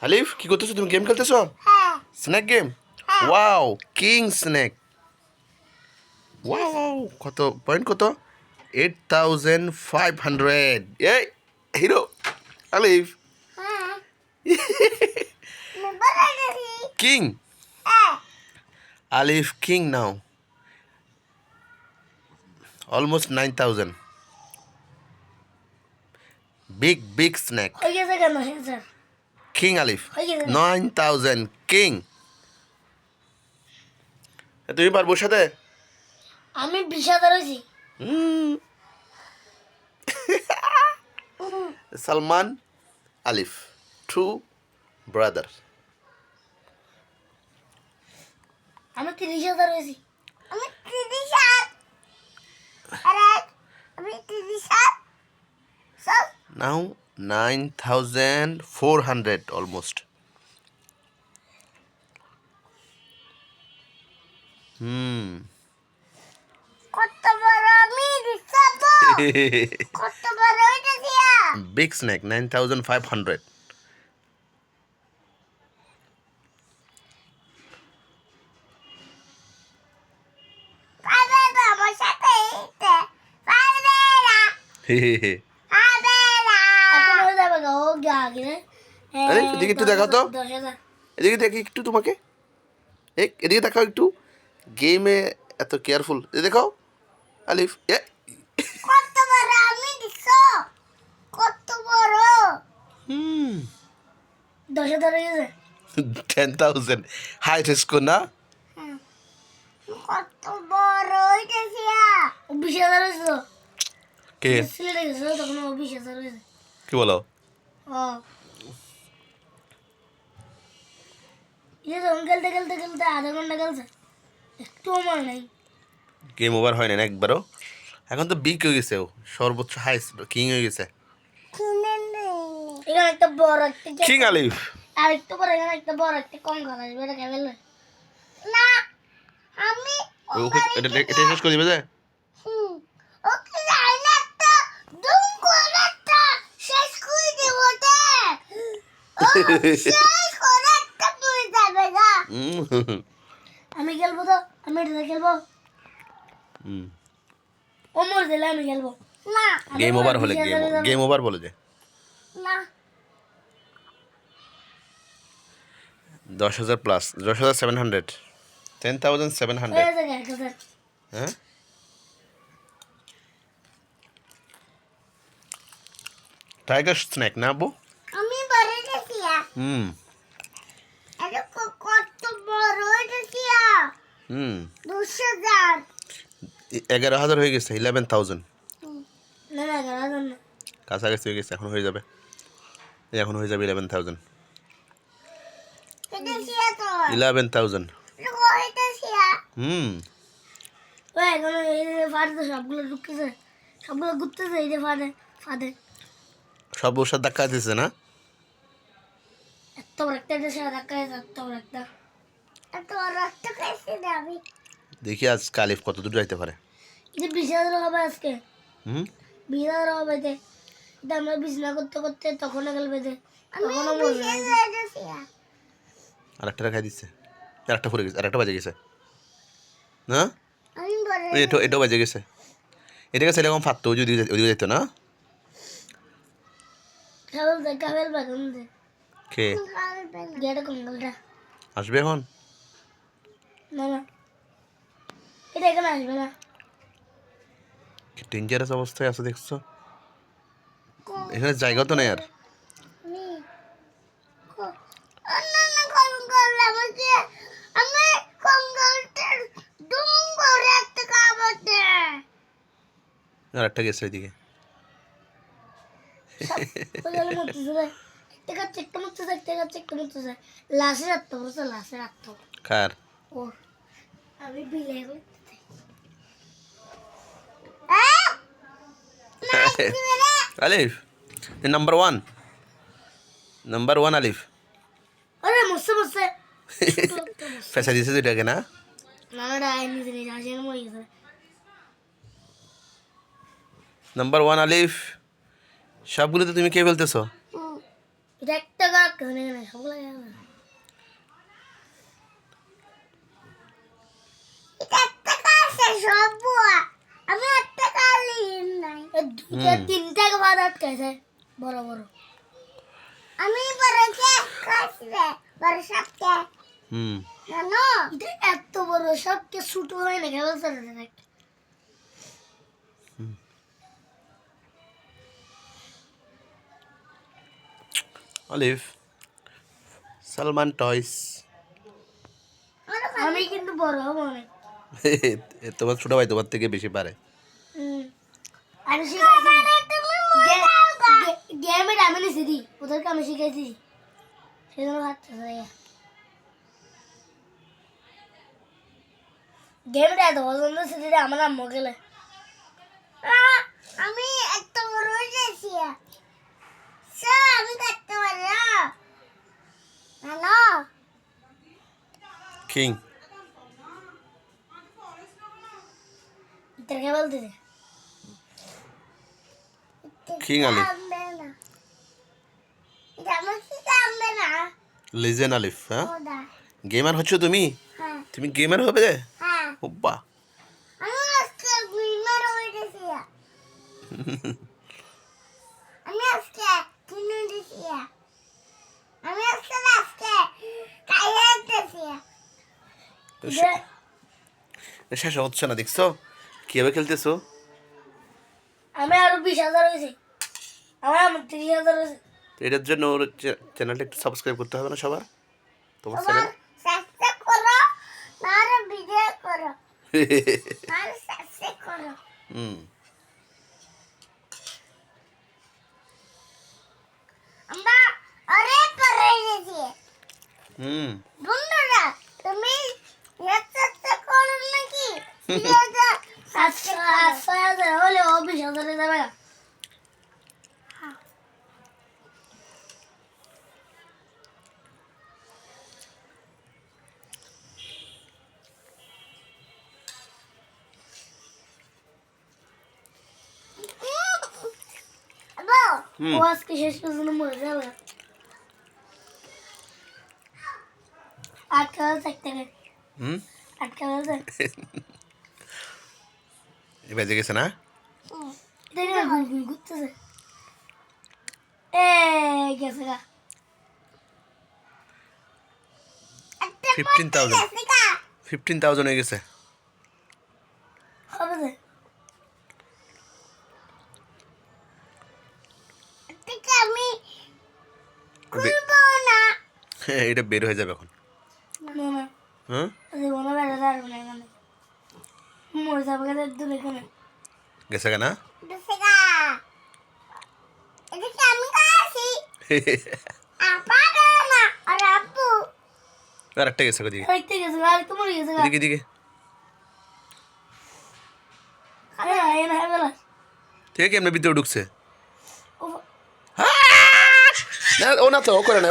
আলিফ কি করতেছো তুমি? গেম খেলতেছো? হ্যাঁ স্নেক গেম? হ্যাঁ ওয়াও, কিং স্নেক। ওয়াও, কত পয়েন্ট? কত? 8500। এই হিরো আলিফ হ্যাঁ বলে গেছি কিং। হ্যাঁ আলিফ কিং নাও, অলমোস্ট 9000। Big snake. হয়ে গেছে কেন হয়ে গেছে কিং আলিফ হয়ে গেছে 9000 কিং। তুমি পারবো ওর সাথে? আমি 20,000 হয়েছি হুম, সালমান আলিফ, ট্রু ব্রাদার। আমি 30,000 হয়েছি আমি 30,000 আরে আমি 30,000 সব Now 9400 almost. কত বড় আমি দিছাবো কত বড় হইতেছি Big snake 9500. পাবে না আমার সাথে এইতে পাবে না পাবে না এখন হয়ে যাবে গো আগে আরে এদিকে একটু দেখাও তো, 10,000 এদিকে দেখি একটু তোমাকে। এদিকে দেখাও একটু। গেমে এত কেয়ারফুল, দেখাও আলিফ। কত বড় আমি দিছো কত বড় হুম 10,000 হয়ে গেছে 10,000 হাই রিস্ক না? কত বড় হইতেছি 20,000 হয়েছে তো কে সিলেটে গেছিল তখন 20,000 হয়েছে কি বলো? ও ये তখন খেলতে খেলতে খেলতে আধা ঘন্টা খেলছে একটু মনে নেই গেম ওভার হয় না একবারও। এখন তো বিগ হয়ে গেছে ও, সর্বোচ্চ হাই কিং হয়ে গেছে। এখানে একটা বড় একটা কিং আলিফ। আর একটু পরে এখানে একটা বড় একটা কম খেলা আসবে এটা খেলে না আমি ওকে এটা শেষ করে দিবে যে। ওকে যাই না একটা দুম করে একটা শেষ করে দেব তে শেষ করে একটা তুই যাবে না আমি খেলবো তো আমি এটা খেলবো ও মর দিলে আমি খেলবো না গেম ওভার হলে গেম ওভার বলে যে। না 10,000 প্লাস, 10,700, 10,700। হয়ে যাবে 1,000 হ্যাঁ টাইগার স্ন্যাক না আব্বু? আমি বড় দেখি হুম আরে কত বড় দেখি হুম 2,000 11,000 হয়ে গেছে, 11,000 না না গাড়া না কাছাকাছি হয়ে গেছে, এখন হয়ে যাবে। এখন হয়ে যাবে 11,000। এটা কি তো 11,000। এটা কি হুম ওই এখন এই যে ফাড়ে তো সবগুলো ঢুকতেছে সবগুলো ঘুরতেছে এই যে ফাড়ে ফাঁদে সব ওর সাথে ধাক্কা দিতেছে না? এত বড় একটা দেশে ধাক্কা এত বড় একটা খাইছি না আমি দেখি আজ কালিফ কত দূর যাইতে পারে। এটা 20,000 হবে আজকে হুম 20,000 হবে যে এটা আমরা বিছনা করতে করতে তখন খেলবে যে তখনও বলবে আরেকটা খাই দিচ্ছে, আরেকটা পড়ে গেছে, আরেকটা বাজে গেছে না? আমি বলে এটাও বাজে গেছে। এটা গেছে এরকম ফাটতো, ওদিকে যেত না। খেলবে এখন যে কে গেটে কঙ্গলটা আসবে এখন? না না এটা এখানে আসবে না কি ডেঞ্জারাস অবস্থায় আছে দেখছো? এখানে জায়গা তো নেই আর। আরেকটা গেছে ওইদিকে। কার? আমি বিলে আলিফ নাম্বার ওয়ান আলিফ। আরে মুসে মুসে পেশা দিয়েছে দুইটাকে না? নানাটা আইনি জিনিস আসেন মই গেছে নাম্বার ওয়ান আলিফ। সবগুলোতে তুমি কে বলতেছো? এটা একটা করে কেনে না সব লাগে না এটা একটা কাছে সব বুয়া আমি একটা কালি নাই দুইটা তিনটা বাদ আটকাইছে বড় বড় আমি বড়কে কাছে বড় সবকে জানো এটা এত বড় সবকে ছোট হয় না গেল স্যার অলিভ সালমান টয়স আমি কিন্তু বড় হব অনেক তোমার ছোট ভাই তোমার থেকে বেশি পারে আমি শিখাইছি গেমের আমি নিছি দি ওদেরকে আমি শিখাইছি সেজন্য হাতটা যায় গেমটা এত পছন্দ ছিল যে আমার আম্মু গেলে আমি এত বড় হয়েছি আমি করতে পারি না হ্যালো কিং তোকে বলতে দে কিং আলিফ লিজেন আলিফ হ্যাঁ গেমার হচ্ছ তুমি তুমি গেমার হবে ওব্বা আমি আজকে কিনে দিছি আমি আজকে কাইয়া দিছি শেষ হচ্ছে না দেখছো কিভাবে খেলতেছো আমি আরো 20,000 হয়েছি আমার 30,000 হয়েছে এটার জন্য ওর চ্যানেলটা একটু সাবস্ক্রাইব করতে হবে না সবার তোমার চ্যানেল সাবস্ক্রাইব করো আর ভিডিও করো আর সাবস্ক্রাইব করো আমরা আরে পরে গেছি বন্ধুরা তুমি সাবস্ক্রাইব করো নাকি সাবস্ক্রাইব হলে 20,000 যাবে ও আজকে শেষ পর্যন্ত মরে যাবে আটকা থাকতে আটকা বেজে গেছে না ঘুরতেছে গেছে গা 15,000 হয়ে গেছে হবে আমি খুলবো না এটা বের হয়ে যাবে এখন না না হ্যাঁ জীবনে বেড়ে যাবে না এখানে মরে যাবে একদম এখানে গেছে না গেছে গা এটা কি আমি খাচ্ছি আপা না আর আপু আর একটা গেছে দিকে দেখতে গেছে আর তোমার গেছে গা দিকে দিকে আরে আয়না গেল ঠিক আছে এমনি ভিতরে ঢুকছে ও না ও না তো ও করে না